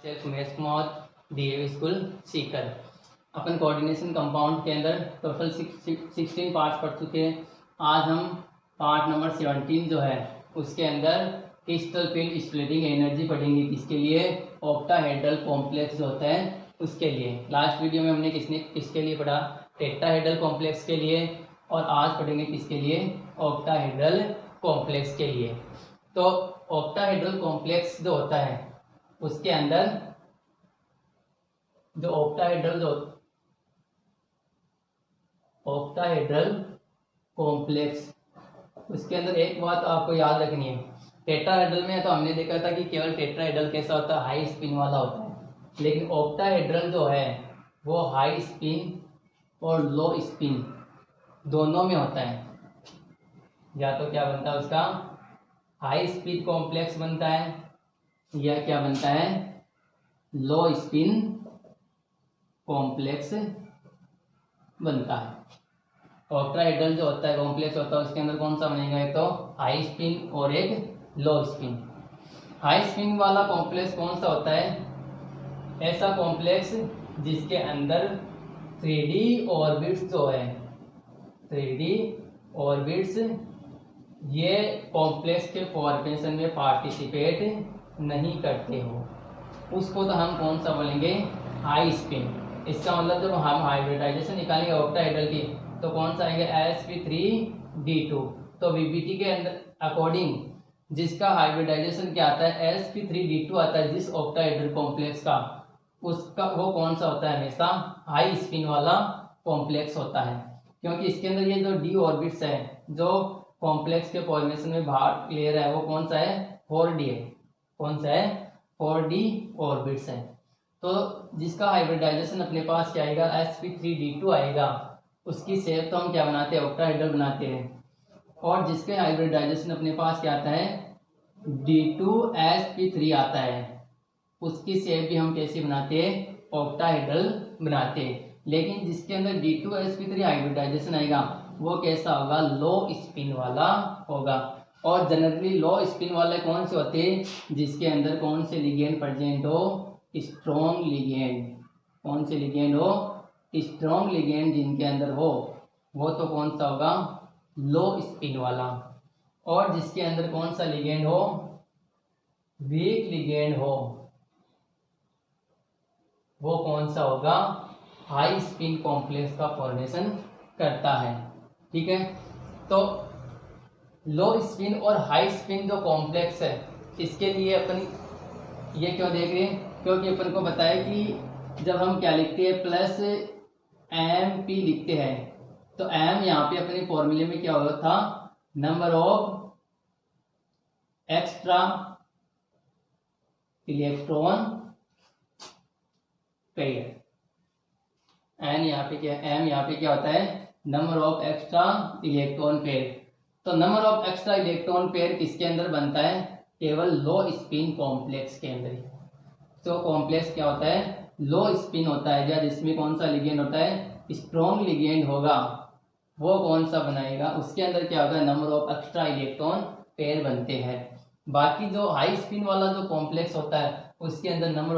Self Umesh Kumar DAV school Sikar. अपन coordination compound के अंदर टोटल 16 पार्ट्स पढ़ चुके हैं। आज हम पार्ट नंबर 17 जो है उसके अंदर क्रिस्टल फील्ड स्प्लिटिंग एनर्जी पढ़ेंगे। किसके लिए? ऑक्टाहेड्रल कॉम्प्लेक्स जो होता है उसके लिए। लास्ट वीडियो में हमने किसके लिए पढ़ा? टेट्राहेड्रल कॉम्प्लेक्स के लिए। और आज पढ़ेंगे किसके लिए? ऑक्टाहेड्रल कॉम्प्लेक्स के लिए। तो ऑक्टाहेड्रल कॉम्प्लेक्स जो होता है उसके अंदर जो ऑक्टाहेड्रल कॉम्प्लेक्स उसके अंदर एक बात आपको याद रखनी है। टेट्राहेड्रल में तो हमने देखा था कि केवल टेट्राहेड्रल कैसा होता है, हाई स्पिन वाला होता है। लेकिन ऑक्टाहेड्रल जो है वो हाई स्पिन और लो स्पिन दोनों में होता है। या तो क्या बनता है उसका? हाई स्पीड कॉम्प्लेक्स बनता है, या क्या बनता है? लो स्पिन कॉम्प्लेक्स बनता है। ऑक्टाहेड्रल जो होता है कॉम्प्लेक्स होता है उसके अंदर कौन सा बनेगा? एक तो हाई स्पिन और एक लो स्पिन। हाई स्पिन वाला कॉम्प्लेक्स कौन सा होता है? ऐसा कॉम्प्लेक्स जिसके अंदर 3D ऑर्बिट्स जो है 3D ऑर्बिट्स ये कॉम्प्लेक्स के फॉर्मेशन में पार्टिसिपेट नहीं करते हो, उसको तो हम कौन सा बोलेंगे? High spin. इसका मतलब जब हम हाइब्रिडाइजेशन निकालेंगे ऑक्टाहेड्रल की तो कौन सा आएगा? sp3d2। तो VBT के अंदर अकॉर्डिंग जिसका हाइब्रिडाइजेशन क्या आता है? sp3d2 आता है जिस ऑक्टाहेड्रल कॉम्प्लेक्स का, उसका वो कौन सा होता है? हमेशा हाई स्पिन वाला कॉम्प्लेक्स होता है। क्योंकि इसके अंदर ये जो डी ऑर्बिट्स है जो कॉम्प्लेक्स के फॉर्मेशन में भाग ले रहा है वो कौन सा है? 4D है। कौन सा है? 4D ऑर्बिट्स है। तो जिसका हाइब्रिडाइजेशन अपने पास क्या आएगा? sp3d2 आएगा। उसकी शेप तो हम क्या बनाते हैं? ऑक्टाहेड्रल बनाते हैं। और जिसके हाइब्रिडाइजेशन अपने पास क्या आता है? d2sp3 आता है। उसकी शेप भी हम कैसी बनाते हैं? ऑक्टाहेड्रल बनाते हैं। लेकिन जिसके अंदर d2sp3 हाइब्रिडाइजेशन आएगा वो कैसा होगा? लो स्पिन वाला होगा। और जनरली लो स्पिन वाले कौन से होते हैं? जिसके अंदर कौन से लिगेंड प्रेजेंट हो? Strong ligand. कौन से लिगेंड हो? स्ट्रॉन्ग लिगेंड जिनके अंदर हो वो तो कौन सा होगा? लो स्पिन वाला। और जिसके अंदर कौन सा लिगेंड हो? वीक लिगेंड हो वो कौन सा होगा? हाई स्पिन कॉम्प्लेक्स का फॉर्मेशन करता है। ठीक है। तो लो स्पिन और हाई स्पिन जो कॉम्प्लेक्स है इसके लिए अपन ये क्यों देख रहे हैं? क्योंकि अपन को बताया कि जब हम क्या लिखते हैं? प्लस MP लिखते हैं तो M यहाँ पे अपने फॉर्मूले में क्या होता था? Number of extra electron pair. M यहाँ पे क्या होता है? Number of extra electron pair. तो number of extra electron pair किसके अंदर बनता है? केवल लो स्पिन कॉम्प्लेक्स के अंदर। तो कॉम्प्लेक्स क्या होता है? लो स्पिन होता है, या जिसमें कौन सा लिगेंड होता है? स्ट्रॉन्ग लिगेंड होगा वो कौन सा बनाएगा? उसके अंदर क्या होगा? Number of extra electron pair बनते हैं। बाकी जो हाई स्पिन वाला जो कॉम्प्लेक्स होता है उसके अंदर नंबर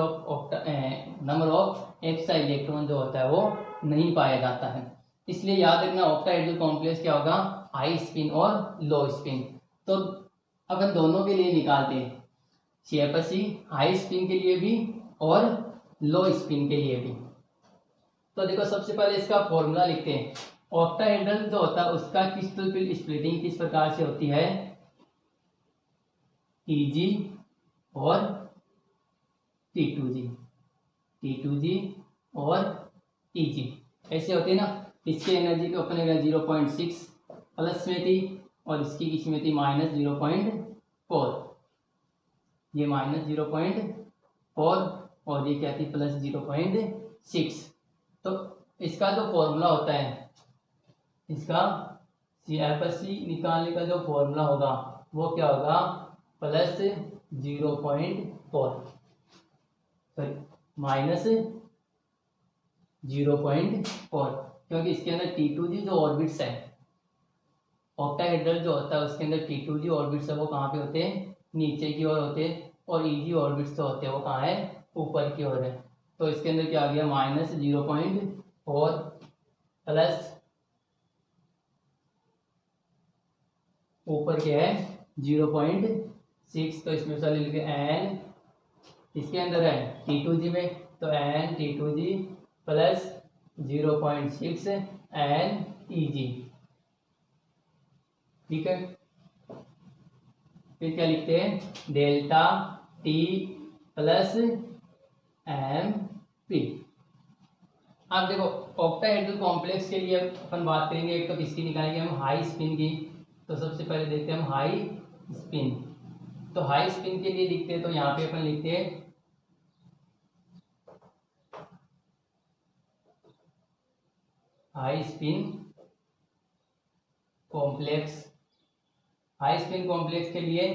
ऑफ एक्स्ट्रा इलेक्ट्रॉन जो होता है वो नहीं पाया जाता है। इसलिए याद रखना ऑक्टाहेड्रल कॉम्प्लेक्स क्या होगा? हाई स्पिन और लो स्पिन। तो अपन दोनों के लिए निकालते हैं CFSE, हाई स्पिन के लिए भी और लो स्पिन के लिए भी। तो देखो सबसे पहले इसका फॉर्मूला लिखते हैं। ऑक्टाहेड्रल जो होता है उसका क्रिस्टल फील्ड स्प्लिटिंग किस प्रकार से होती है? Tg और T2g और Tg ऐसे होते हैं ना। इसकी एनर्जी को अपने 0.6 प्लस में थी और इसकी किसमें थी? -0.4। ये -0.4 और ये क्या थी? +0.6। तो इसका जो फॉर्मूला होता है, इसका CFSE निकालने का जो फॉर्मूला होगा वो क्या होगा? +0.4 सॉरी -0.4, क्योंकि इसके अंदर T2g जो ऑर्बिट्स है ऑक्टाहेड्रल जो होता है उसके अंदर T2g ऑर्बिट्स है वो कहाँ पे होते हैं? नीचे की ओर होते हैं। और Eg ऑर्बिट्स जो होते हैं वो कहाँ है? ऊपर की ओर है, तो इसके अंदर क्या आ गया -0.4 प्लस ऊपर क्या है 0.6, तो इसमें चले लिखे n, इसके अंदर है T2G में, तो n T2G plus 0.6 n EG। ठीक है, फिर क्या लिखते हैं delta T plus M P. अब देखो ऑक्टाहेड्रल कॉम्प्लेक्स के लिए अपन बात करेंगे, एक तो किसकी निकालेंगे हम हाई स्पिन की। तो सबसे पहले देखते हैं हम हाई स्पिन। तो हाई स्पिन के लिए लिखते हैं, तो यहाँ पे अपन लिखते हैं high spin complex. High spin complex के लिए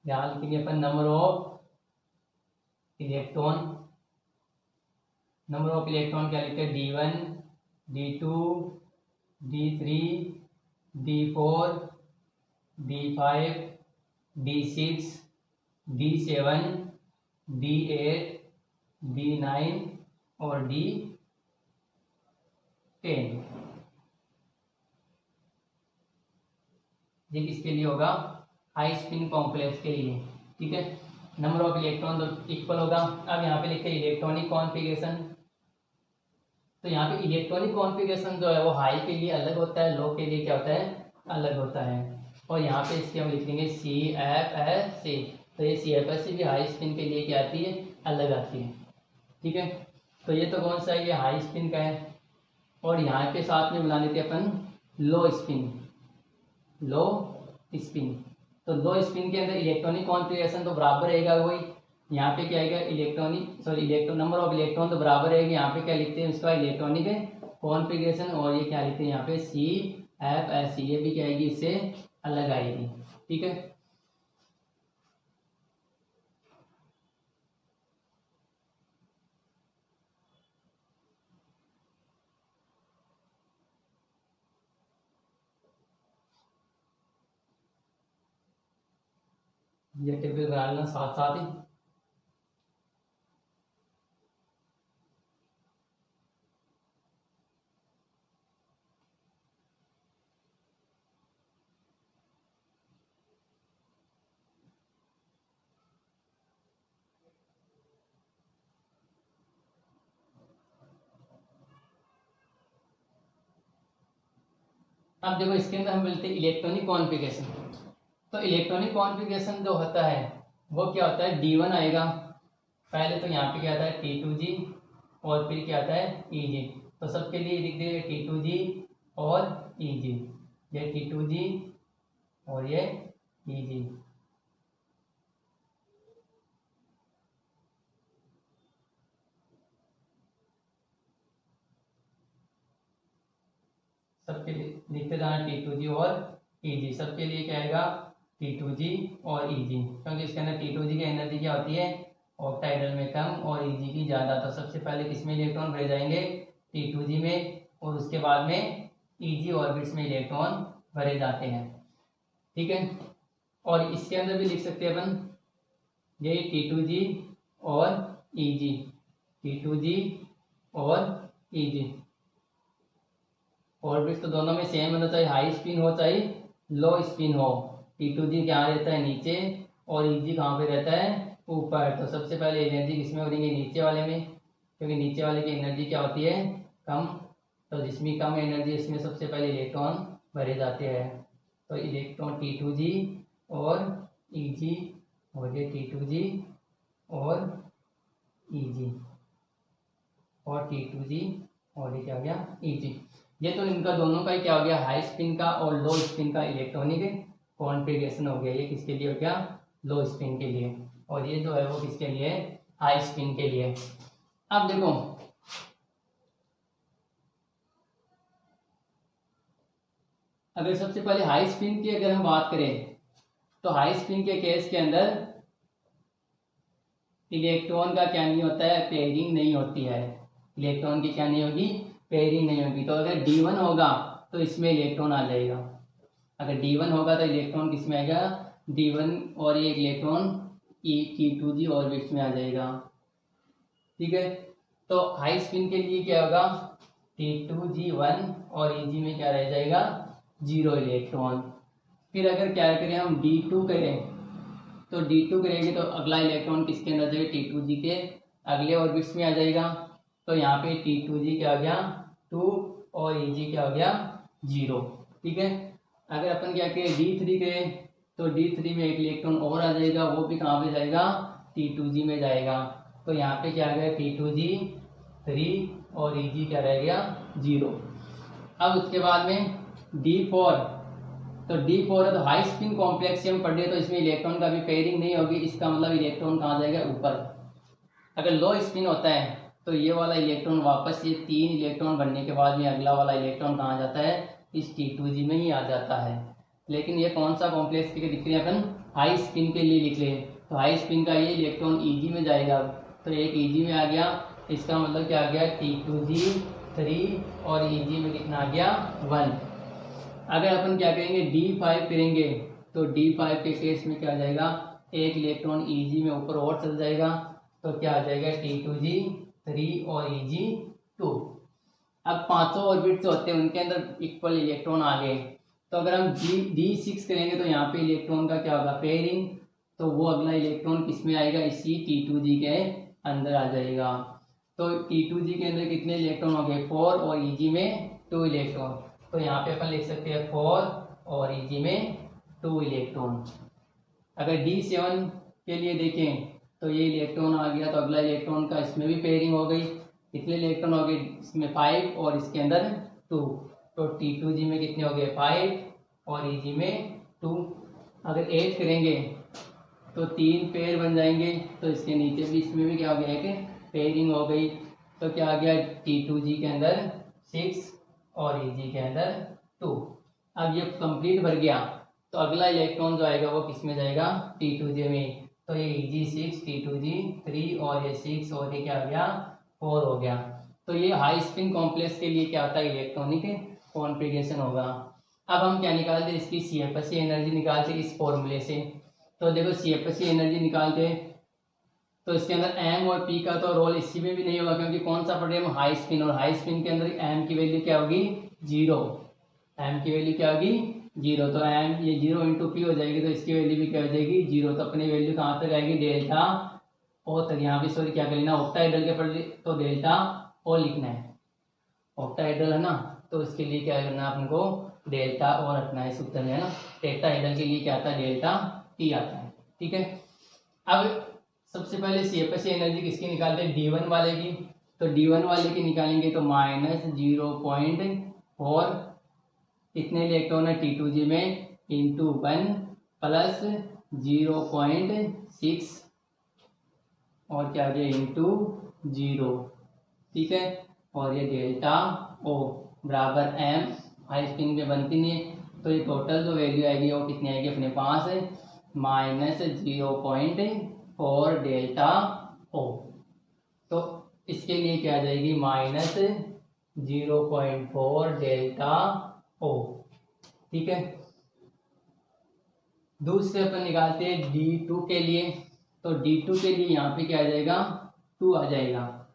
ध्यान रखेंगे अपन number of electron. Number of electron क्या लिखते हैं D1 D2 D3 D4 D5 D6 D7 D8 D9 और D10। ये किसके लिए होगा हाई स्पिन कॉम्प्लेक्स के लिए। ठीक है, नंबर ऑफ इलेक्ट्रॉन तो इक्वल होगा। अब यहाँ पे लिखते हैं इलेक्ट्रॉनिक कॉन्फ़िगरेशन। तो यहाँ पे इलेक्ट्रॉनिक कॉन्फ़िगरेशन जो है वो हाई के लिए अलग होता है, लो के लिए क्या होता है अलग होता है। और यहाँ पे इसके हम लिख देंगे CFSC। तो ये CFSC भी हाई स्पिन के लिए क्या आती है अलग आती है। ठीक है, तो ये तो कौन सा है ये हाई स्पिन का है। और यहाँ पे साथ में बुला लेते अपन लो स्पिन। लो स्पिन, तो लो स्पिन के अंदर इलेक्ट्रॉनिक कॉन्फ़िगरेशन तो बराबर रहेगा वही। यहाँ पे क्या आएगा इलेक्ट्रॉन नंबर ऑफ इलेक्ट्रॉन तो बराबर रहेगी। यहाँ पे क्या लिखते हैं इसका इलेक्ट्रॉनिक कॉन्फ़िगरेशन, और ये क्या लिखते हैं यहाँ पे CFSC। ये भी क्या आएगी इससे अलग आएगी। ठीक है, ये टेबल बना लेना साथ साथ ही। अब देखो इसके अंदर हम मिलते हैं इलेक्ट्रॉनिक कॉन्फ़िगरेशन। तो इलेक्ट्रॉनिक कॉन्फ़िगरेशन जो होता है वो क्या होता है D1 आएगा पहले, तो यहाँ पे क्या आता है T2G और फिर क्या आता है EG। तो सबके लिए लिख देंगे T2G और EG, ये T2G और ये EG। सबके लिए लिखते जाना T2G और EG। सबके लिए क्या आएगा T2G और EG, क्योंकि इसके अंदर T2G की एनर्जी क्या होती है ऑक्टाहेड्रल में कम और EG की ज़्यादा। तो सबसे पहले किसमें इलेक्ट्रॉन भरे जाएंगे T2G में, और उसके बाद में EG ऑर्बिट्स में इलेक्ट्रॉन भरे जाते हैं। ठीक है, और इसके अंदर भी लिख सकते हैं अपन ये T2G और EG, T2G और EG। ऑर्बिट तो दोनों में सेम होना चाहिए, हाई स्पिन हो चाहे लो स्पिन हो। T2G कहाँ रहता है नीचे और EG कहाँ पे रहता है ऊपर। तो सबसे पहले एनर्जी किसमें भरेंगे नीचे वाले में, क्योंकि नीचे वाले की एनर्जी क्या होती है कम। तो जिसमें कम एनर्जी इसमें सबसे पहले इलेक्ट्रॉन भरे जाते हैं। तो इलेक्ट्रॉन T2G और EG और ये T2G और EG और T2G और ये क्या हो गया EG। ये तो इनका दोनों का ही क्या हो गया हाई स्पिन का और लो स्पिन का इलेक्ट्रॉनिक कॉन्फ़िगरेशन हो गया। ये किसके लिए हो गया लो स्पिन के लिए, और ये जो है वो किसके लिए हाई स्पिन के लिए। अब देखो अगर सबसे पहले हाई स्पिन की अगर हम बात करें, तो हाई स्पिन के केस के अंदर इलेक्ट्रॉन का क्या नहीं होता है पेयरिंग नहीं होती है। इलेक्ट्रॉन की क्या नहीं होगी पेयरिंग नहीं होगी। तो अगर D1 होगा तो इसमें इलेक्ट्रॉन आ जाएगा। अगर D1 होगा तो इलेक्ट्रॉन किसमें आएगा D1 और ये इलेक्ट्रॉन T2G ऑर्बिट्स में आ जाएगा। ठीक है, तो हाई स्पिन के लिए क्या होगा, T2G1 और Eg में क्या रह जाएगा, 0 इलेक्ट्रॉन। फिर अगर क्या करें हम D2 करें, तो D2 करेंगे तो अगला इलेक्ट्रॉन किसके अंदर जाएगा, T2G के अगले ऑर्बिट्स में आ जाएगा। तो यहाँ पे T2G क्या हो गया 2 और Eg क्या हो गया 0। ठीक है, अगर अपन क्या करें D3 करें, तो D3 में एक इलेक्ट्रॉन और आ जाएगा, वो भी कहाँ पे जाएगा, T2G में जाएगा। तो यहाँ पे क्या आ गया T2G 3 और Eg क्या रह गया 0। अब उसके बाद में D4, तो D4 है तो हाई स्पिन कॉम्प्लेक्स से हम पढ़ रहे तो इसमें इलेक्ट्रॉन का भी पेयरिंग नहीं होगी, इसका मतलब इलेक्ट्रॉन कहाँ जाएगा ऊपर। अगर लो स्पिन होता है तो ये वाला इलेक्ट्रॉन वापस ये 3 इलेक्ट्रॉन बनने के बाद में अगला वाला इलेक्ट्रॉन कहाँ जाता है, इस T2G में ही आ जाता है। लेकिन ये कौन सा कॉम्प्लेक्स के लिख रहे हैं अपन, हाई स्पिन के लिए लिख रहे हैं, तो हाई स्पिन का ये इलेक्ट्रॉन Eg में जाएगा। तो एक Eg में आ गया, इसका मतलब क्या आ गया T2G 3 और Eg में कितना आ गया 1। अगर अपन क्या करेंगे D5 करेंगे, तो D5 के केस में क्या आ जाएगा, एक इलेक्ट्रॉन Eg में ऊपर और चल जाएगा, तो क्या आ जाएगा T2G 3 और Eg 2। अब 500 ऑर्बिट जो होते हैं उनके अंदर इक्वल इलेक्ट्रॉन आ गए, तो अगर हम D6 करेंगे तो यहाँ पे इलेक्ट्रॉन का क्या होगा पेयरिंग, तो वो अगला इलेक्ट्रॉन किस में आएगा, इसी T2G के अंदर आ जाएगा। तो T2G के अंदर कितने इलेक्ट्रॉन हो गए 4 और Eg में 2 इलेक्ट्रॉन। तो यहाँ पे अपन लिख सकते हैं 4 और Eg में 2 इलेक्ट्रॉन। अगर D7 के लिए देखें तो ये इलेक्ट्रॉन आ गया, तो अगला इलेक्ट्रॉन का इसमें भी पेयरिंग हो गई, कितने इलेक्ट्रॉन हो गए इसमें 5 और इसके अंदर 2। तो T2G में कितने हो गए 5 और Eg में 2। अगर 8 करेंगे तो 3 पेयर बन जाएंगे, तो इसके नीचे भी इसमें भी क्या हो गया कि पेयरिंग हो गई। तो क्या आ गया T2G के अंदर 6 और Eg के अंदर 2। अब ये कंप्लीट भर गया, तो अगला इलेक्ट्रॉन जो आएगा वो किस में जाएगा, T2G में। तो ये Eg6 T2G 3 और ये 6 और ये क्या आ गया 4 हो गया। तो ये हाई स्पिन कॉम्प्लेक्स के लिए क्या होता है, इलेक्ट्रॉनिक कॉन्फ़िगरेशन होगा। अब हम क्या निकालते हैं, इसकी CFSE एनर्जी निकालते हैं इस फॉर्मूले से। तो देखो CFSE एनर्जी निकालते हैं, तो इसके अंदर M और P का तो रोल इसी में भी नहीं होगा, क्योंकि कौन सा पढ़ रहे हैं हम, हाई स्पिन, और हाई स्पिन के अंदर M की वैल्यू क्या होगी 0। M की वैल्यू क्या होगी 0, तो M ये 0 इंटू पी हो जाएगी, तो इसकी वैल्यू भी क्या हो जाएगी 0। तो अपनी वैल्यू कहाँ तक आएगी, डेल्टा ओ तक। यहाँ पे सॉरी क्या करना, ऑक्टाहेड्रल के पढ़ तो डेल्टा ओ लिखना है, ऑक्टाहेड्रल है ना, तो इसके लिए क्या करना है अपन को, डेल्टा ओ रखना है सूत्र में, है ना। टेट्राहेड्रल के लिए क्या आता है, डेल्टा टी आता है। ठीक है, अब सबसे पहले CFSE एनर्जी किसकी निकालते हैं, D1 वाले की। तो D1 वाले की निकालेंगे तो -0.4 कितने इलेक्ट्रॉन है T2G में, इंटू 1 प्लस 0.6 और क्या आ गया इंटू 0। ठीक है, और ये डेल्टा ओ बराबर M, हाई स्पिन में बनती नहीं है, तो ये टोटल जो वैल्यू आएगी वो कितनी आएगी अपने पास -0.4 डेल्टा ओ। तो इसके लिए क्या आ जाएगी -0.4 डेल्टा ओ। ठीक है, दूसरे अपन निकालते हैं D2 के लिए। तो D2 के लिए यहाँ पे क्या आ जाएगा 2 आ जाएगा,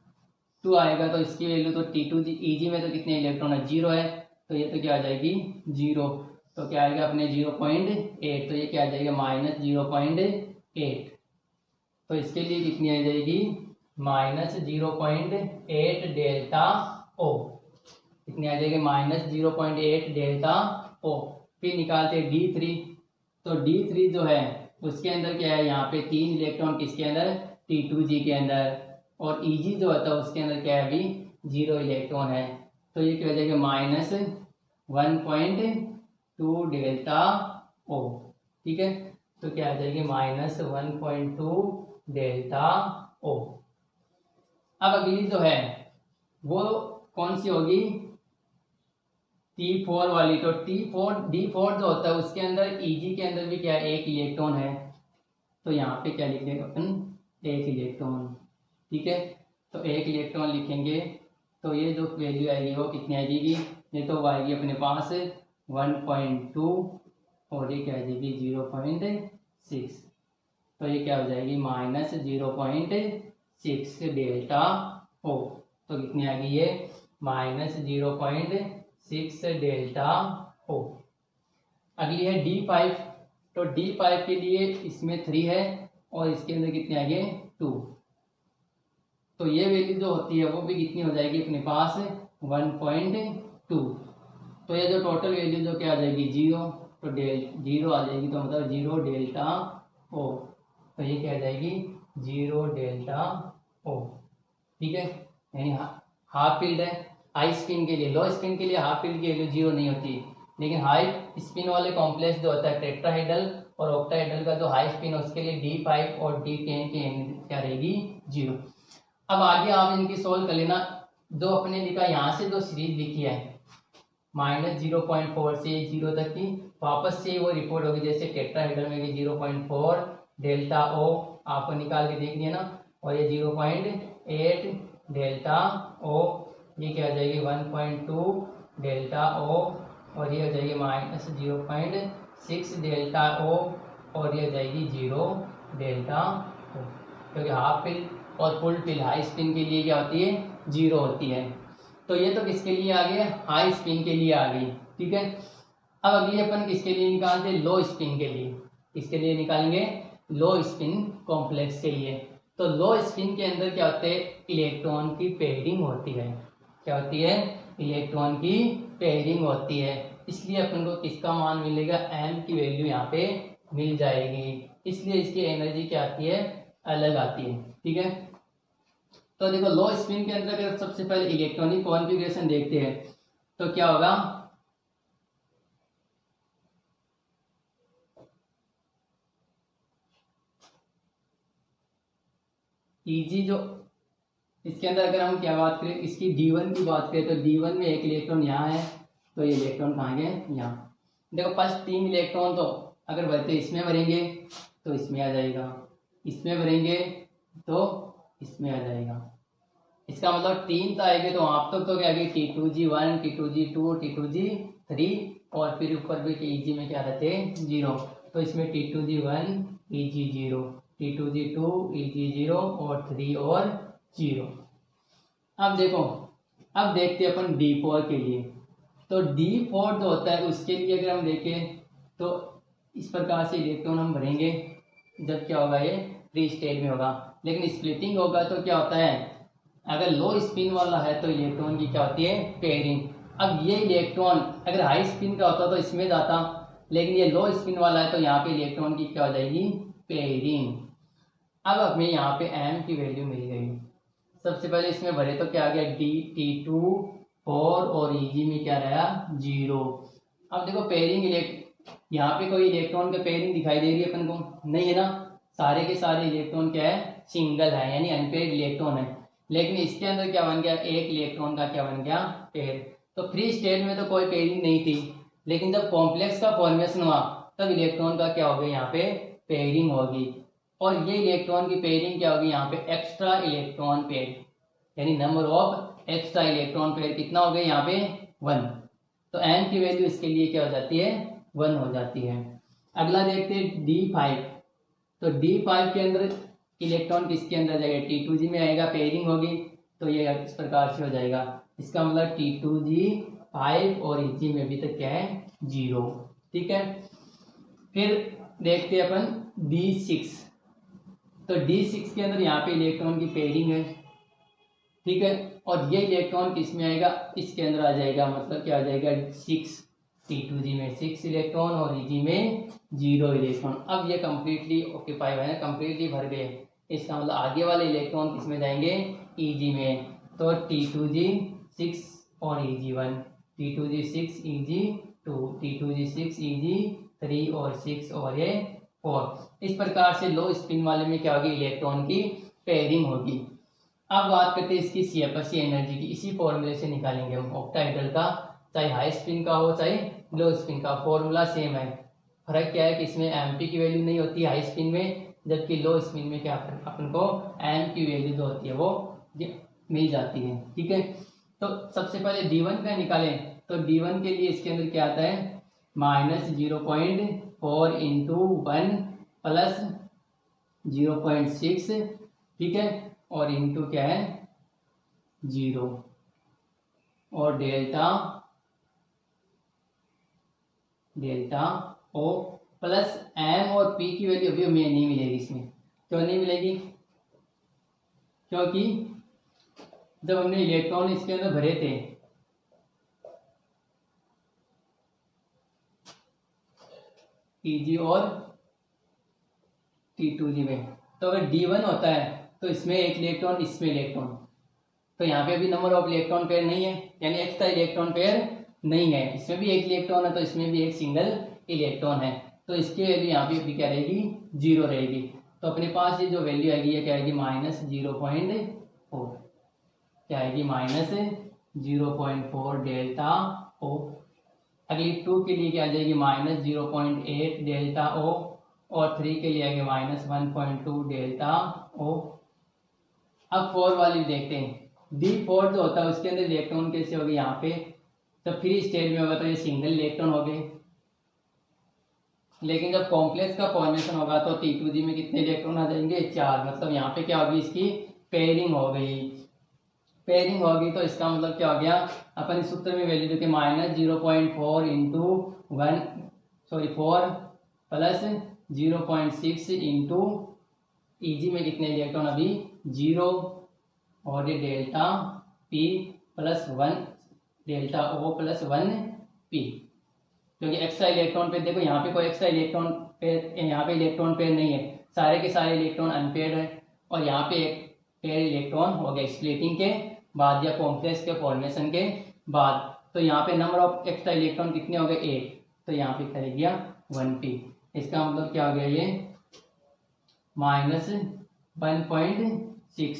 2 आएगा, तो इसकी वैल्यू तो T2G Eg में तो कितने इलेक्ट्रॉन है 0 है, तो ये तो क्या आ जाएगी 0। तो क्या आएगा अपने 0.8, तो ये क्या आ जाएगा -0.8। तो इसके लिए कितनी आ जाएगी -0.8 डेल्टा ओ, कितनी आ जाएगी -0.8 डेल्टा ओ। फिर निकालते हैं D3। तो D3 जो है उसके अंदर क्या है, यहाँ पे 3 इलेक्ट्रॉन किसके अंदर, T2G के अंदर, और Eg जो होता है उसके अंदर क्या है अभी 0 इलेक्ट्रॉन है। तो ये क्या हो जाएगा -1.2 डेल्टा ओ। ठीक है, तो क्या आ जाएगी -1.2 डेल्टा ओ। अब अगली जो है वो कौन सी होगी, T4 वाली। तो D4 जो होता है उसके अंदर Eg के अंदर भी क्या है, एक इलेक्ट्रॉन है, तो यहाँ पे क्या लिख देंगे अपन, एक इलेक्ट्रॉन। ठीक है, तो एक इलेक्ट्रॉन लिखेंगे, तो ये जो वैल्यू आएगी वो कितनी आ जाएगी, ये तो आएगी अपने पास 1.2 और ये क्या आ जाएगी 0.6। तो ये क्या हो जाएगी -0.6 डेल्टा ओ। तो कितनी आ गई ये -0.6 डेल्टा ओ। अगली है D5। तो D5 के लिए इसमें 3 है और इसके अंदर कितने आ गए 2। तो ये वैल्यू जो होती है वो भी कितनी हो जाएगी अपने पास 1.2। तो ये जो टोटल वैल्यू जो क्या आ जाएगी 0। तो 0 आ जाएगी, तो मतलब 0 डेल्टा ओ। तो ये क्या आ जाएगी 0 डेल्टा ओ। ठीक है, यानी हाफ फील्ड है। हाई स्पिन के लिए, लो स्पिन के लिए हाफ फील्ड की वैल्यू 0 नहीं होती, लेकिन हाई स्पिन वाले कॉम्प्लेक्स जो होता है टेट्राहेड्रल और ऑक्टाहेड्रल का जो हाई स्पिन है उसके लिए D5 और D10 की क्या रहेगी 0। अब आगे आप इनकी सोल्व कर लेना। जो अपने लिखा यहाँ से जो सीरीज लिखी है -0.4 से 0 तक की, वापस से वो रिपोर्ट होगी जैसे टेट्राहेड्रल में 0.4 डेल्टा ओ आपको निकाल के देख दिया ना, और ये 0.8 डेल्टा ओ, ये क्या हो जाएगी 1.2 डेल्टा ओ, और ये हो जाएगी -0.6 डेल्टा ओ, और ये हो जाएगी 0 डेल्टा ओ। क्योंकि हाफ फिल और फुल फिल हाई स्पिन के लिए क्या होती है 0 होती है। तो ये तो किसके लिए आ गया हाई स्पिन के लिए आ गई। ठीक है, अब अगली अपन किसके लिए निकालते हैं लो स्पिन के लिए। किसके लिए निकालेंगे लो स्पिन कॉम्प्लेक्स के लिए। तो लो स्पिन के अंदर क्या होते हैं इलेक्ट्रॉन की पेयरिंग होती है। क्या होती है इलेक्ट्रॉन की पेयरिंग होती है, इसलिए अपन को किसका मान मिलेगा m की वैल्यू यहाँ पे मिल जाएगी, इसलिए इसकी एनर्जी क्या आती है अलग आती है। ठीक है, तो देखो लो स्पिन के अंदर अगर सबसे पहले इलेक्ट्रॉनिक कॉन्फ़िगरेशन देखते हैं तो क्या होगा Eg जो इसके अंदर अगर हम क्या बात करें इसकी D1 की बात करें तो D1 में एक इलेक्ट्रॉन यहाँ है, तो ये इलेक्ट्रॉन कहाँ गए यहाँ। देखो फर्स्ट 3 इलेक्ट्रॉन तो अगर भरते इसमें भरेंगे तो इसमें आ जाएगा, इसमें भरेंगे तो इसमें आ जाएगा। इसका मतलब 3 तो आएंगे, तो आप तक तो क्या आएगी T2G1 T2G2 T2G3 और फिर ऊपर भी Eg में क्या रहते हैं 0। तो इसमें T2G1 Eg0 T2G2 Eg0 और 3 और 0। अब देखो, अब देखते हैं अपन D4 के लिए। तो D4 जो होता है उसके लिए अगर हम देखें तो इस प्रकार से इलेक्ट्रॉन हम भरेंगे, जब क्या होगा ये फ्री स्टेट में होगा, लेकिन स्प्लिटिंग होगा तो क्या होता है अगर लो स्पिन वाला है तो इलेक्ट्रॉन की क्या होती है पेयरिंग। अब ये इलेक्ट्रॉन अगर हाई स्पिन का होता तो इसमें जाता, लेकिन ये लो स्पिन वाला है तो यहाँ पे इलेक्ट्रॉन की क्या हो जाएगी पेयरिंग। अब हमें यहाँ पे m की वैल्यू मिल गई। सबसे पहले इसमें भरे तो क्या आ गया T2 4 और Eg में क्या रहा 0। अब देखो पेयरिंग यहाँ पे कोई इलेक्ट्रॉन का पेयरिंग दिखाई दे रही है अपन को नहीं है ना, सारे के सारे इलेक्ट्रॉन क्या है सिंगल है यानी अनपेयर्ड इलेक्ट्रॉन है। लेकिन इसके अंदर क्या बन गया एक इलेक्ट्रॉन का क्या बन गया पेयर। तो फ्री स्टेट में तो कोई पेयरिंग नहीं थी, लेकिन जब कॉम्प्लेक्स का फॉर्मेशन हुआ तब इलेक्ट्रॉन का क्या हो गया यहाँ पे पेयरिंग होगी, और ये इलेक्ट्रॉन की पेयरिंग क्या होगी यहाँ पे एक्स्ट्रा इलेक्ट्रॉन पेयर, यानी number of extra electron pair कितना हो गया यहाँ पे 1। तो m की वैल्यू इसके लिए क्या हो जाती है 1 हो जाती है। अगला देखते हैं D5। तो D5 के अंदर इलेक्ट्रॉन किसके अंदर जाएगा T2G में आएगा, पेयरिंग होगी तो ये इस प्रकार से हो जाएगा। इसका मतलब T2G5 और Eg में अभी तक क्या है 0। ठीक है, फिर देखते हैं अपन D6। तो D6 के अंदर यहाँ पे इलेक्ट्रॉन की पेयरिंग है। ठीक है, और ये इलेक्ट्रॉन किस में आएगा इसके अंदर आ जाएगा, मतलब क्या आ जाएगा 6 T2G में 6 इलेक्ट्रॉन और Eg में 0 इलेक्ट्रॉन। अब ये कम्प्लीटली ऑक्यूपाई है, कम्प्लीटली भर गए। इसका मतलब आगे वाले इलेक्ट्रॉन किस में जाएंगे Eg में। तो T2G6 और Eg1 T2G6 Eg2 T2G6 Eg3 और 6 और ये 4। इस प्रकार से लो स्पिन वाले में क्या होगी इलेक्ट्रॉन की पेयरिंग होगी। अब बात करते हैं इसकी CFSE एनर्जी की। इसी फॉर्मूले से निकालेंगे हम ऑक्टाहेड्रल का, चाहे हाई स्पिन का हो चाहे लो स्पिन का, फॉर्मूला सेम है। फर्क क्या है कि इसमें MP की वैल्यू नहीं होती हाई स्पिन में, जबकि लो स्पिन में क्या अपन को m की वैल्यू जो होती है वो मिल जाती है। ठीक है, तो सबसे पहले D1 का निकालें। तो D1 के लिए इसके अंदर क्या आता है -0.4 × 1 प्लस 0.6, ठीक है, और इंटू क्या है 0, और डेल्टा ओ प्लस एम और पी की वैल्यू अभी हमें नहीं मिलेगी इसमें। क्यों नहीं मिलेगी? क्योंकि जब हमने इलेक्ट्रॉन इसके अंदर भरे थे Eg और T2g में, तो अगर D1 होता है तो इसमें एक इलेक्ट्रॉन, इसमें इलेक्ट्रॉन, तो यहाँ पे भी नंबर ऑफ इलेक्ट्रॉन पेयर नहीं है, यानी एक्स्ट्रा इलेक्ट्रॉन पेयर नहीं है। इसमें भी एक इलेक्ट्रॉन है तो इसमें भी एक सिंगल इलेक्ट्रॉन है, तो इसकी वैल्यू यहाँ पे भी क्या रहेगी 0 रहेगी। तो अपने पास ये जो वैल्यू आएगी ये क्या आएगी -0.4, क्या आएगी -0.4 डेल्टा ओ। अगली 2 के लिए क्या आ जाएगी -0.8 डेल्टा ओ, और 3 के लिए आएगी -1.2 डेल्टा ओ। अब 4 वाली देखते हैं। D4 जो होता है उसके अंदर इलेक्ट्रॉन कैसे होगी, यहाँ पे जब फ्री स्टेट में होगा तो ये सिंगल इलेक्ट्रॉन हो गए, लेकिन जब कॉम्प्लेक्स का फॉर्मेशन होगा तो T2g में कितने इलेक्ट्रॉन आ जाएंगे 4। मतलब यहाँ पे क्या होगी, इसकी पेयरिंग हो गई। पेयरिंग होगी तो इसका मतलब क्या हो गया, अपन इस सूत्र में वैल्यू देते -0.4 इंटू 4 प्लस 0.6 इंटू Eg में कितने इलेक्ट्रॉन अभी 0, और ये delta P plus 1 delta O plus 1 P, क्योंकि एक्स्ट्रा इलेक्ट्रॉन पेयर देखो यहाँ पे कोई एक्स्ट्रा इलेक्ट्रॉन पेयर, यहाँ पे इलेक्ट्रॉन पेयर नहीं है, सारे के सारे इलेक्ट्रॉन अनपेयर्ड है, और यहाँ पे एक पेयर इलेक्ट्रॉन हो गया स्प्लिटिंग के बाद या कॉम्प्लेक्स के फॉर्मेशन के बाद। तो यहाँ पे नंबर ऑफ एक्स्ट्रा इलेक्ट्रॉन कितने हो गए 1, तो यहाँ पे कर गया 1p। इसका मतलब क्या हो गया ये -1.6,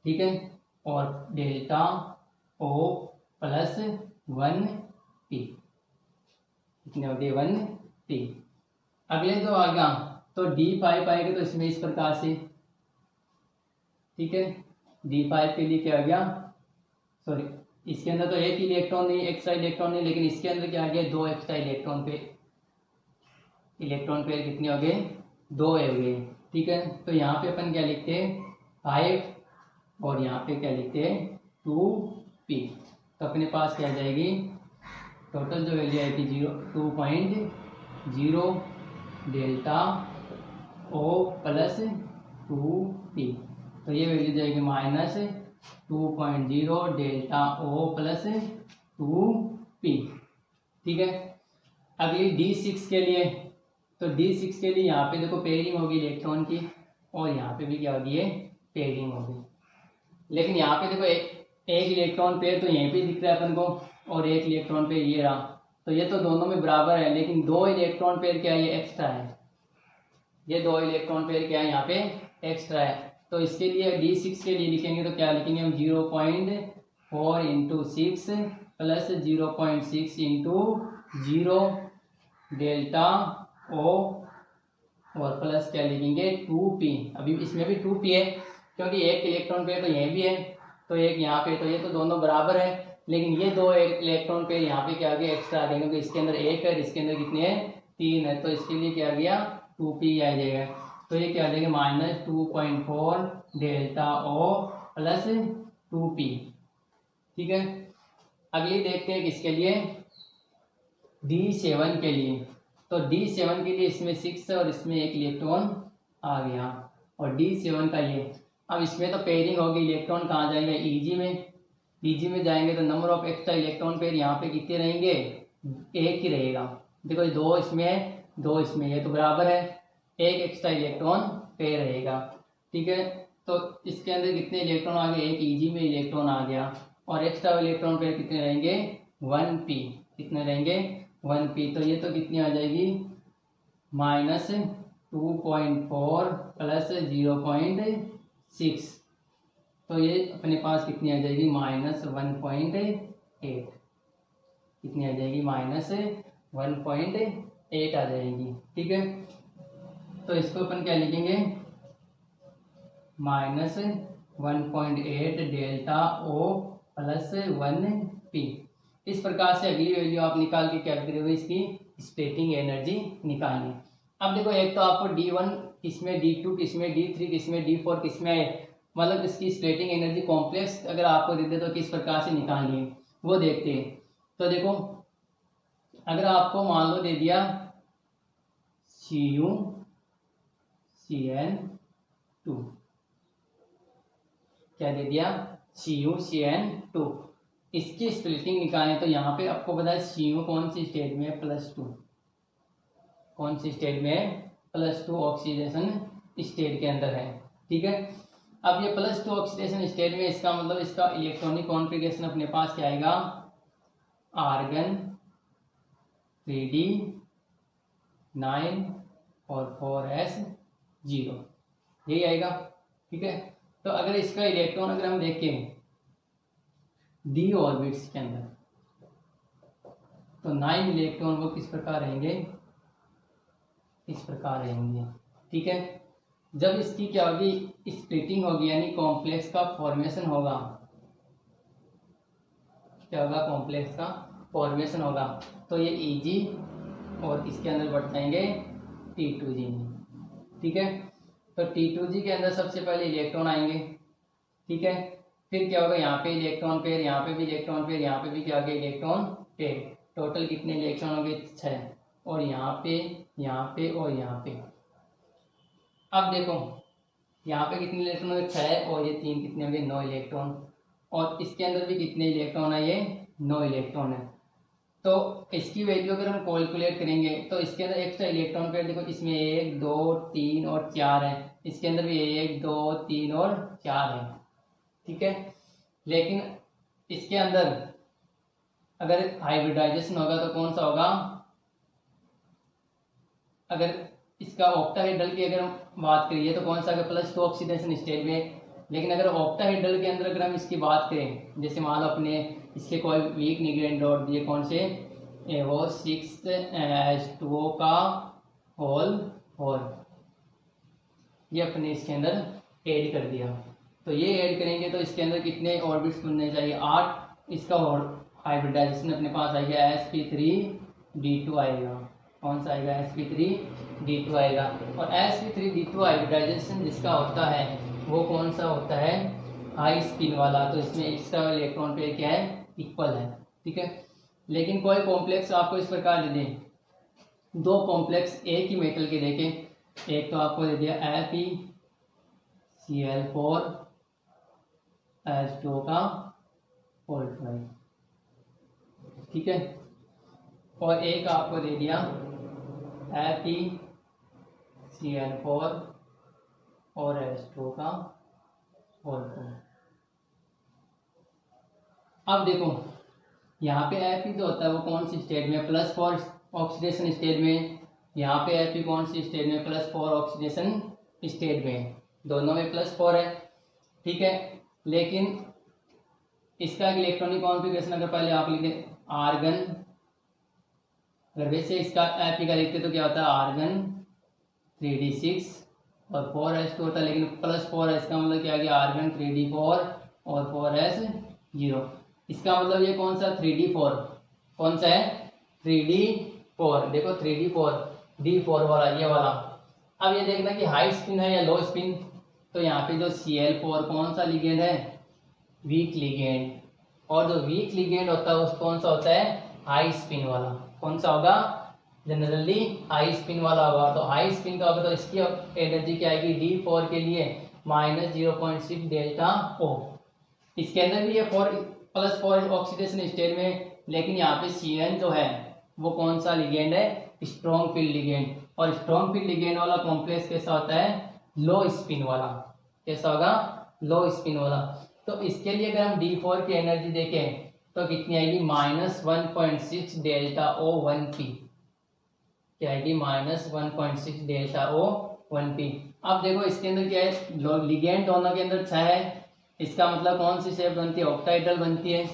ठीक है, और डेल्टा O प्लस 1p कितने हो गए 1p। अगले जो आ गया तो D5 आएगा तो इसमें इस प्रकार से, ठीक है, D5 के लिए क्या आ गया, सॉरी इसके अंदर तो एक इलेक्ट्रॉन नहीं, एक्स्ट्रा इलेक्ट्रॉन नहीं, लेकिन इसके अंदर क्या आ गया 2 एक्स्ट्रा इलेक्ट्रॉन पेयर कितने हो गए 2 हो गए, ठीक है। तो यहाँ पे अपन क्या लिखते हैं 5, और यहाँ पे क्या लिखते हैं 2p। तो अपने पास क्या आ जाएगी टोटल जो वैल्यू आएगी 2.0 डेल्टा O प्लस 2p। तो ये वैल्यू जाएगी -2.0 डेल्टा O प्लस 2p, ठीक है। अगली D6 के लिए, तो D6 के लिए यहाँ पे देखो पेयरिंग होगी इलेक्ट्रॉन की, और यहाँ पे भी क्या होगी ये पेयरिंग होगी, लेकिन यहाँ पे देखो एक इलेक्ट्रॉन पेयर तो यहीं पे दिख रहा है अपन को, और एक इलेक्ट्रॉन पेयर ये रहा, तो ये तो दोनों में बराबर है, लेकिन 2 इलेक्ट्रॉन पेयर क्या है ये एक्स्ट्रा है, ये 2 इलेक्ट्रॉन पेयर क्या है यहाँ पे एक्स्ट्रा है। तो इसके लिए D6 के लिए लिखेंगे तो क्या लिखेंगे हम 0.4 into 6 plus 0.6 into 0 delta O, और प्लस क्या लिखेंगे 2p। अभी इसमें भी 2p है क्योंकि एक इलेक्ट्रॉन पेयर तो यहीं भी है, तो एक यहाँ पे, तो ये तो दोनों बराबर है, लेकिन ये 2 इलेक्ट्रॉन पेयर यहाँ पे क्या आ गया एक्स्ट्रा आ गया, क्योंकि इसके अंदर 1 है, इसके अंदर कितने हैं 3 है, तो इसके लिए क्या आ गया 2p आ जाएगा। तो ये क्या आ जाएगा -2.4 डेल्टा O प्लस 2p, ठीक है। अगली देखते हैं किसके लिए D7 के लिए। तो D7 के लिए इसमें 6 है और इसमें एक इलेक्ट्रॉन आ गया, और D7 का ये, अब इसमें तो पेयरिंग होगी, इलेक्ट्रॉन कहाँ जाएंगे Eg में, Eg में जाएंगे तो number of extra electron pair यहाँ पे कितने रहेंगे 1 ही रहेगा। देखो 2 इसमें है 2 इसमें, ये तो बराबर है, एक एक्स्ट्रा इलेक्ट्रॉन पेयर रहेगा, ठीक है। तो इसके अंदर कितने इलेक्ट्रॉन आ गए, एक Eg में इलेक्ट्रॉन आ गया, और एक्स्ट्रा इलेक्ट्रॉन पेयर कितने रहेंगे 1p, कितने रहेंगे 1p। तो ये तो कितनी आ जाएगी -2.4 प्लस 0.6, तो ये अपने पास कितनी आ जाएगी -1.8, कितनी आ जाएगी -1.8 आ जाएगी, ठीक है। तो इसको अपन क्या लिखेंगे -1.8 डेल्टा O प्लस 1p। इस प्रकार से अगली वैल्यू आप निकाल के क्या करोगे इसकी स्प्लिटिंग एनर्जी निकालनी। अब देखो एक तो आपको D1 किसमें D2, किसमें D3, किसमें D4, किसमें है, मतलब इसकी स्प्लिटिंग एनर्जी कॉम्प्लेक्स अगर आपको दे दे तो किस प्रकार से निकालनी है वो देखते हैं। तो देखो अगर आपको मान लो दे दिया CuCN2, क्या दे दिया CuCN2, इसकी स्प्लिटिंग निकालें तो यहाँ पे आपको पता है Cu कौन सी स्टेट में है, +2, कौन सी स्टेट में है, +2 ऑक्सीडेशन स्टेट के अंदर है। ठीक है, अब ये +2 ऑक्सीडेशन स्टेट में इसका मतलब इसका इलेक्ट्रॉनिक कॉन्फ़िगरेशन अपने पास क्या आएगा, आर्गन 3d9 और 4s0, यही आएगा। ठीक है, तो अगर इसका इलेक्ट्रॉन अगर हम देखें d ऑर्बिट्स के अंदर तो 9 इलेक्ट्रॉन वो किस प्रकार रहेंगे, इस प्रकार रहेंगे। ठीक है, जब इसकी क्या होगी, स्प्लिटिंग होगी यानी कॉम्प्लेक्स का फॉर्मेशन होगा, क्या होगा, कॉम्प्लेक्स का फॉर्मेशन होगा, तो ये Eg और इसके अंदर बढ़ जाएंगे T2G में। ठीक है, तो T2G के अंदर सबसे पहले इलेक्ट्रॉन आएंगे। ठीक है, फिर क्या होगा, यहाँ पे इलेक्ट्रॉन पेयर, यहाँ पे भी इलेक्ट्रॉन पेयर, यहाँ पे भी क्या होगा इलेक्ट्रॉन पेयर, टोटल कितने इलेक्ट्रॉन हो गए, 6, और यहाँ पे और यहाँ पे। अब देखो यहाँ पे कितने इलेक्ट्रॉन हो गए, 6, और ये 3 कितने हो गए, 9 इलेक्ट्रॉन, और इसके अंदर भी कितने इलेक्ट्रॉन है, ये 9 इलेक्ट्रॉन है। तो इसकी वैल्यू अगर हम कैलकुलेट करेंगे तो इसके अंदर एक्स्ट्रा इलेक्ट्रॉन पेयर देखो, इसमें 1 2 3 और 4 है, इसके अंदर भी 1 2 3 और 4 है। ठीक है, लेकिन इसके अंदर अगर हाइब्रिडाइजेशन होगा तो कौन सा होगा, अगर इसका ऑक्टाहेड्रल की अगर हम बात करिए तो कौन सा होगा, +2 ऑक्सीडेशन स्टेट में। लेकिन अगर ऑक्टाहेड्रल के अंदर अगर हम इसकी बात करें, जैसे मान लो अपने इसके कोई वीक लिगेंड जोड़ दिए, कौन से, वो 6H2O का होल 4, ये अपने इसके अंदर ऐड कर दिया। तो ये ऐड करेंगे तो इसके अंदर कितने ऑर्बिट्स बनने चाहिए, 8। इसका हाइब्रिडाइजेशन अपने पास आएगा sp3d2 आएगा, कौन सा आएगा, sp3d2 आएगा। और sp3d2 हाइब्रिडाइजेशन जिसका होता है वो कौन सा होता है, हाई स्पिन वाला, तो इसमें इसका इलेक्ट्रॉन पेयर क्या है, इक्वल है। ठीक है, लेकिन कोई कॉम्प्लेक्स आपको इस प्रकार दे दें, 2 कॉम्प्लेक्स एक ही मेटल के देखें, एक तो आपको दे दिया FeCl4H2O का होल 5, ठीक है, और एक आपको दे दिया FeCl4 और H2O का होल 4। अब देखो यहाँ पे Fe जो होता है वो कौन सी स्टेट में, +4 ऑक्सीडेशन स्टेट में, यहाँ पे Fe कौन सी स्टेट में, +4 ऑक्सीडेशन स्टेट में, दोनों में +4 है। ठीक है, लेकिन इसका इलेक्ट्रॉनिक कॉन्फ़िगरेशन अगर पहले आप लिख दें आर्गन, अगर वैसे इसका Fe का लिखते तो क्या होता है, आर्गन 3d6 और 4s2 होता है, लेकिन +4 है, इसका मतलब क्या गया, आर्गन 3d4 और 4s0। इसका मतलब ये कौन सा, 3d4, कौन सा है, 3d4, देखो 3d4 d4 वाला, ये वाला। अब ये देखना कि हाई स्पिन है या लो स्पिन, तो यहाँ पे जो Cl4 कौन सा लिगेंड है, वीक लिगेंड, और जो वीक लिगेंड होता है उस कौन सा होता है, हाई स्पिन वाला। कौन सा होगा, जनरली हाई स्पिन वाला होगा। तो हाई स्पिन का होगा तो इसकी एनर्जी क्या आएगी, D4 के लिए -0.6 डेल्टा O। इसके अंदर भी ये +4 ऑक्सीडेशन स्टेट में, लेकिन यहाँ पे Cn जो है वो कौन सा लिगेंड है, स्ट्रॉन्ग फील्ड लिगेंड, और स्ट्रॉन्ग फील्ड लिगेंड वाला कॉम्प्लेक्स कैसा होता है, लो स्पिन वाला। कैसा होगा, लो स्पिन वाला। तो इसके लिए अगर हम D4 की एनर्जी देखें तो कितनी आएगी, -1.6 डेल्टा O1P, क्या आएगी, -1.6 डेल्टा O1P। अब देखो इसके अंदर क्या है, लिगेंड दोनों के अंदर 6 है, इसका मतलब कौन सी शेप बनती है, ऑक्टाहेड्रल बनती है।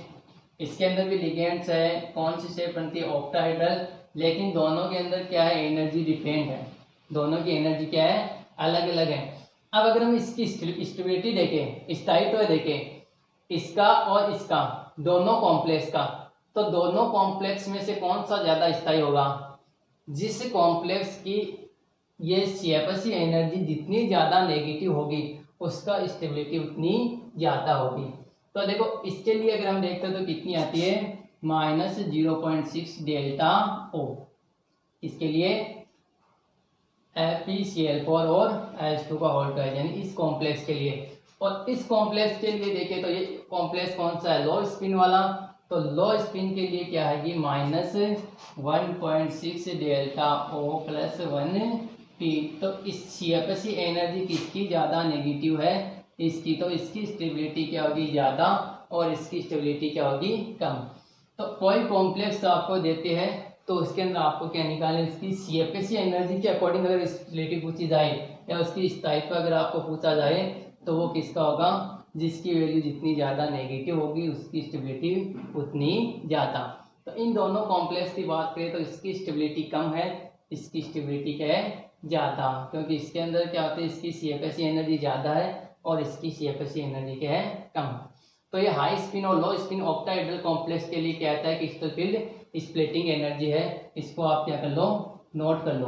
इसके अंदर भी लिगेंड्स है, कौन सी शेप बनती है, ऑक्टाहेड्रल। लेकिन दोनों के अंदर क्या है, एनर्जी डिफरेंट है, दोनों की एनर्जी क्या है, अलग अलग है। अब अगर हम इसकी स्टेबिलिटी देखें, स्थायित्व देखें इसका और इसका, दोनों कॉम्प्लेक्स का, तो दोनों कॉम्प्लेक्स में से कौन सा ज्यादा स्थायी होगा, जिस कॉम्प्लेक्स की ये CFC एनर्जी जितनी ज़्यादा नेगेटिव होगी उसका स्टेबिलिटी उतनी ज़्यादा होगी। तो देखो इसके लिए अगर हम देखते हैं तो कितनी आती है, -0.6 डेल्टा O। इसके लिए FeCl4 और H2 का होल ट्वाइस, यानी इस कॉम्प्लेक्स के लिए। और इस कॉम्प्लेक्स के लिए देखें तो ये कॉम्प्लेक्स कौन सा है, लो स्पिन वाला। तो लो स्पिन के लिए क्या है, -1.6 डेल्टा O प्लस 1p। तो इस CFC एनर्जी किसकी ज़्यादा नेगेटिव है, इसकी। तो इसकी स्टेबिलिटी क्या होगी, ज़्यादा, और इसकी स्टेबिलिटी क्या होगी, कम। तो कोई कॉम्प्लेक्स आपको देते हैं तो उसके अंदर आपको क्या निकालना है, इसकी CFC एनर्जी के अकॉर्डिंग अगर स्टेबिलिटी पूछी जाए या उसकी स्थायित्व अगर आपको पूछा जाए तो वो किसका होगा, जिसकी वैल्यू जितनी ज़्यादा नेगेटिव होगी उसकी स्टेबिलिटी उतनी ज़्यादा। तो इन दोनों कॉम्प्लेक्स की बात करें तो इसकी स्टेबिलिटी कम है, इसकी स्टेबिलिटी क्या है, ज़्यादा, क्योंकि इसके अंदर क्या होता है, इसकी CFC एनर्जी ज़्यादा है और इसकी CFC एनर्जी क्या है, कम। तो ये हाई स्पिन और लो स्पिन ऑक्टाहेड्रल कॉम्प्लेक्स के लिए कहता है कि क्रिस्टल फील्ड स्प्लिटिंग एनर्जी है। इसको आप क्या कर लो, नोट कर लो।